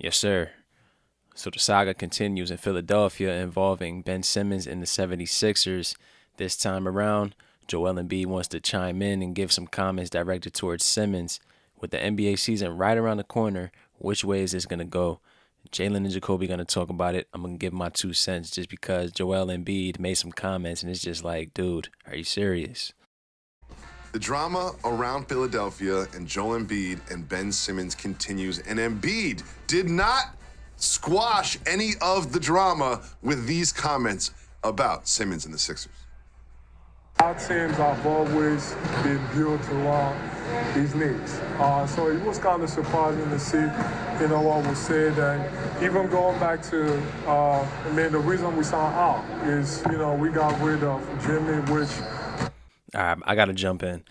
Yes, sir. So the saga continues in Philadelphia involving Ben Simmons and the 76ers. This time around, Joel Embiid wants to chime in and give some comments directed towards Simmons. With the NBA season right around the corner, which way is this going to go? Jalen and Jacoby going to talk about it. I'm going to give my 2 cents just because Joel Embiid made some comments and it's just like, dude, are you serious? The drama around Philadelphia and Joel Embiid and Ben Simmons continues, and Embiid did not squash any of the drama with these comments about Simmons and the Sixers. Our teams have always been built around these needs. So it was kind of surprising to see, what was said. And even going back to, the reason we signed Al is, we got rid of Jimmy, which... All right, I got to jump in.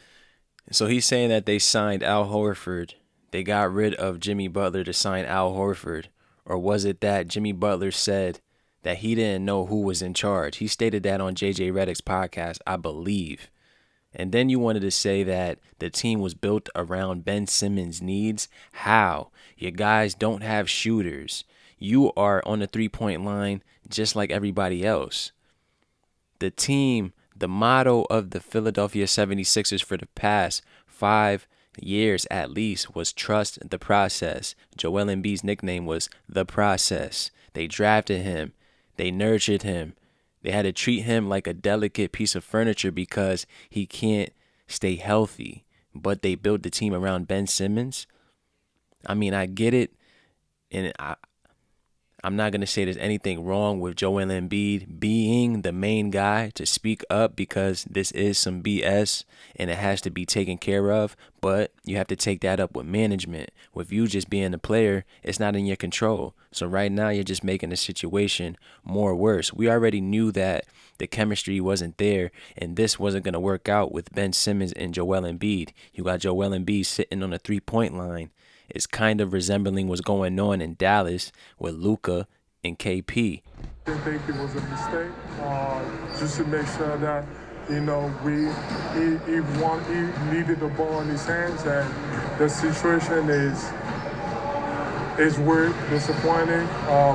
So he's saying that they signed Al Horford. They got rid of Jimmy Butler to sign Al Horford. Or was it that Jimmy Butler said that he didn't know who was in charge? He stated that on JJ Redick's podcast, I believe. And then you wanted to say that the team was built around Ben Simmons' needs. How? Your guys don't have shooters. You are on the three-point line just like everybody else. The team, the motto of the Philadelphia 76ers for the past 5 years at least was trust the process. Joel Embiid's nickname was The Process. They drafted him. They nurtured him. They had to treat him like a delicate piece of furniture because he can't stay healthy. But they built the team around Ben Simmons. I mean, I get it. And I'm not going to say there's anything wrong with Joel Embiid being the main guy to speak up because this is some BS and it has to be taken care of. But you have to take that up with management. With you just being a player, it's not in your control. So right now you're just making the situation more worse. We already knew that the chemistry wasn't there and this wasn't going to work out with Ben Simmons and Joel Embiid. You got Joel Embiid sitting on the three-point line. It's kind of resembling what's going on in Dallas with Luka and KP. I think it was a mistake, just to make sure that, he needed the ball in his hands, and the situation is weird, disappointing,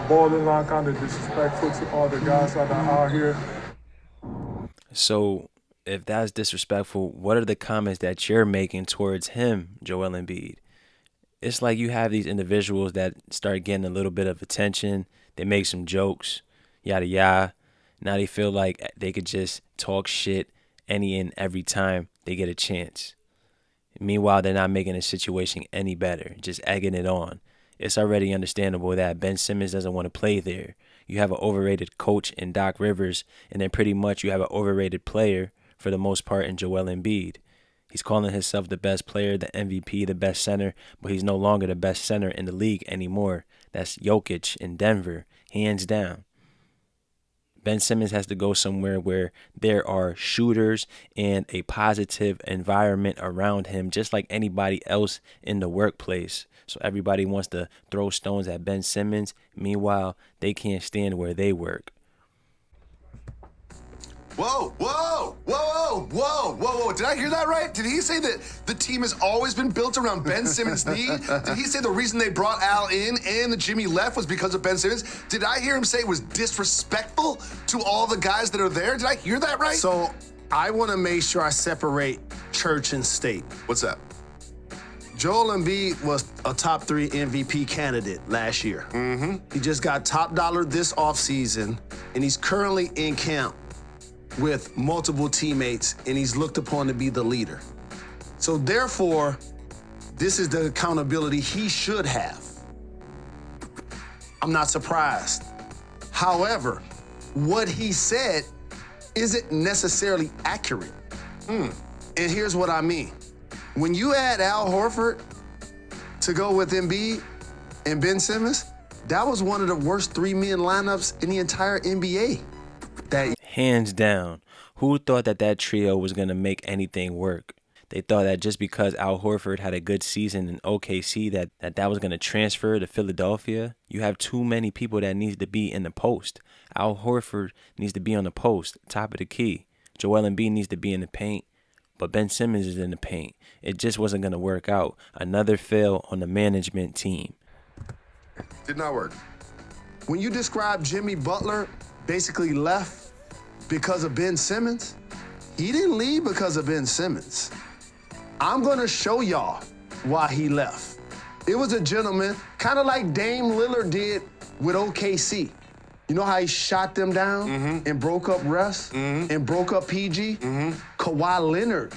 borderline kind of disrespectful to all the guys that are out here. So if that's disrespectful, what are the comments that you're making towards him, Joel Embiid? It's like you have these individuals that start getting a little bit of attention. They make some jokes, yada, yada. Now they feel like they could just talk shit any and every time they get a chance. Meanwhile, they're not making the situation any better, just egging it on. It's already understandable that Ben Simmons doesn't want to play there. You have an overrated coach in Doc Rivers, and then pretty much you have an overrated player for the most part in Joel Embiid. He's calling himself the best player, the MVP, the best center, but he's no longer the best center in the league anymore. That's Jokic in Denver, hands down. Ben Simmons has to go somewhere where there are shooters and a positive environment around him, just like anybody else in the workplace. So everybody wants to throw stones at Ben Simmons. Meanwhile, they can't stand where they work. Whoa, whoa, whoa, whoa, whoa, whoa. Did I hear that right? Did he say that the team has always been built around Ben Simmons' need? Did he say the reason they brought Al in and the Jimmy left was because of Ben Simmons? Did I hear him say it was disrespectful to all the guys that are there? Did I hear that right? So I want to make sure I separate church and state. What's that? Joel Embiid was a top 3 MVP candidate last year. Mm-hmm. He just got top dollar this offseason, and he's currently in camp with multiple teammates, and he's looked upon to be the leader. So therefore, this is the accountability he should have. I'm not surprised. However, what he said isn't necessarily accurate. And here's what I mean. When you add Al Horford to go with Embiid and Ben Simmons, that was one of the worst 3-man lineups in the entire NBA. Hands down. Who thought that trio was going to make anything work? They thought that just because Al Horford had a good season in OKC that was going to transfer to Philadelphia. You have too many people that needs to be in the post. Al Horford needs to be on the post, top of the key. Joel Embiid needs to be in the paint, but Ben Simmons is in the paint. It just wasn't going to work out. Another fail on the management team. Did not work. When you describe Jimmy Butler basically left because of Ben Simmons, he didn't leave because of Ben Simmons. I'm going to show y'all why he left. It was a gentleman, kind of like Dame Lillard did with OKC. You know how he shot them down and broke up Russ and broke up PG? Kawhi Leonard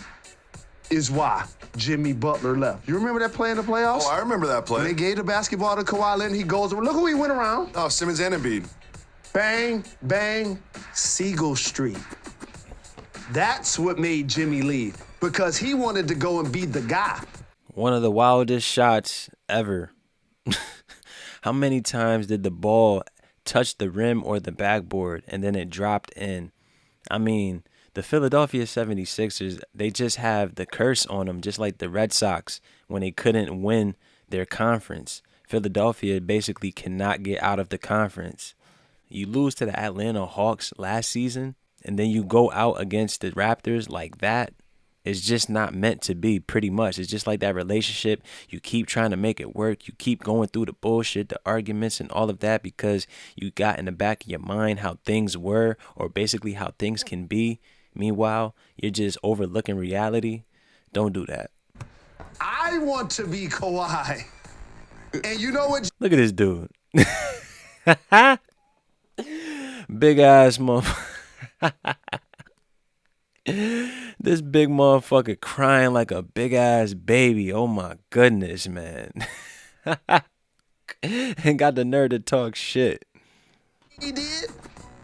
is why Jimmy Butler left. You remember that play in the playoffs? Oh, I remember that play. When they gave the basketball to Kawhi Leonard, he goes, look who he went around. Oh, Simmons and Embiid. Bang, bang, Siegel Street. That's what made Jimmy leave, because he wanted to go and be the guy. One of the wildest shots ever. How many times did the ball touch the rim or the backboard and then it dropped in? I mean, the Philadelphia 76ers, they just have the curse on them, just like the Red Sox when they couldn't win their conference. Philadelphia basically cannot get out of the conference. You lose to the Atlanta Hawks last season, and then you go out against the Raptors like that. It's just not meant to be, pretty much. It's just like that relationship. You keep trying to make it work. You keep going through the bullshit, the arguments, and all of that because you got in the back of your mind how things were, or basically how things can be. Meanwhile, you're just overlooking reality. Don't do that. I want to be Kawhi. And you know what? Look at this dude. Big ass motherfucker. This big motherfucker crying like a big ass baby. Oh my goodness, man. And got the nerve to talk shit. He did.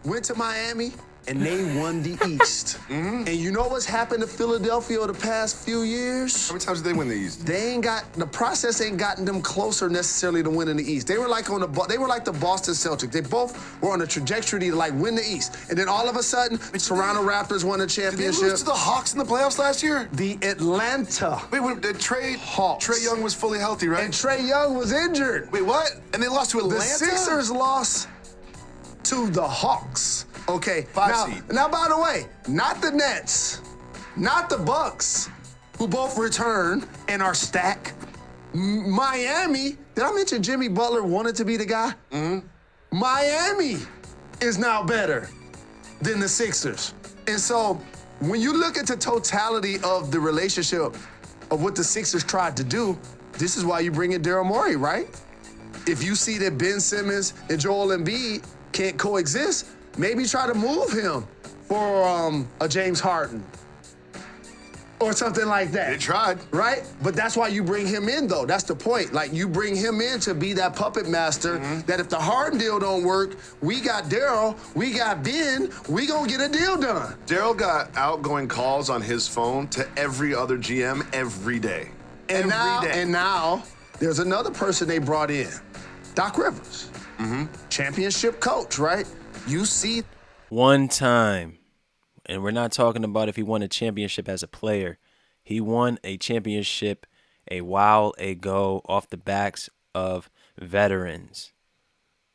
Went to Miami and they won the East. And you know what's happened to Philadelphia over the past few years? How many times did they win the East? The process ain't gotten them closer necessarily to winning the East. They were like the Boston Celtics. They both were on a trajectory to like win the East. And then all of a sudden, Toronto Raptors won a Did they championship. lose to the Hawks in the playoffs last year? The Atlanta Trey Hawks. Young was fully healthy, right? And Trae Young was injured. Wait, what? And they lost to Atlanta? The Sixers lost to the Hawks. Okay, Five seed. Now, by the way, not the Nets, not the Bucks, who both return and are stacked. Miami, did I mention Jimmy Butler wanted to be the guy? Miami is now better than the Sixers. And so when you look at the totality of the relationship of what the Sixers tried to do, this is why you bring in Daryl Morey, right? If you see that Ben Simmons and Joel Embiid can't coexist, maybe try to move him for a James Harden or something like that. They tried. Right? But that's why you bring him in, though. That's the point. Like, you bring him in to be that puppet master that if the Harden deal don't work, we got Daryl, we got Ben, we gonna get a deal done. Daryl got outgoing calls on his phone to every other GM every day. And Every day. now there's another person they brought in, Doc Rivers. Championship coach, right? You see One time, and we're not talking about if he won a championship as a player. He won a championship a while ago off the backs of veterans.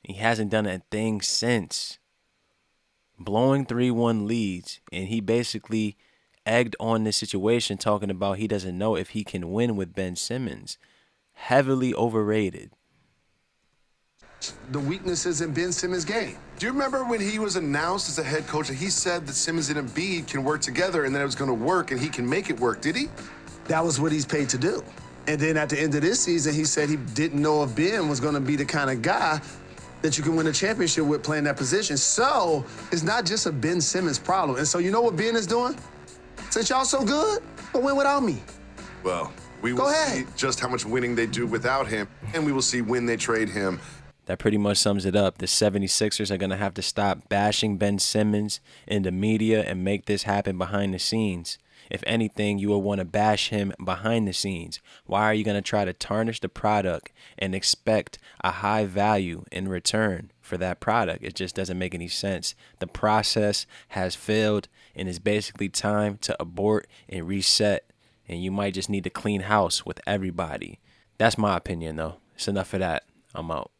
He hasn't done a thing since. Blowing 3-1 leads, and he basically egged on this situation talking about he doesn't know if he can win with Ben Simmons. Heavily overrated. the weaknesses in Ben Simmons' game. Do you remember when he was announced as a head coach that he said that Simmons and Embiid can work together and that it was going to work and he can make it work? Did he? That was what he's paid to do. And then at the end of this season, he said he didn't know if Ben was going to be the kind of guy that you can win a championship with playing that position. So it's not just a Ben Simmons problem. And so you know what Ben is doing? Since y'all so good, go win without me. Well, we will see just how much winning they do without him, and we will see when they trade him. That pretty much sums it up. The 76ers are going to have to stop bashing Ben Simmons in the media and make this happen behind the scenes. If anything, you will want to bash him behind the scenes. Why are you going to try to tarnish the product and expect a high value in return for that product? It just doesn't make any sense. The process has failed, and it's basically time to abort and reset. And you might just need to clean house with everybody. That's my opinion, though. It's enough of that. I'm out.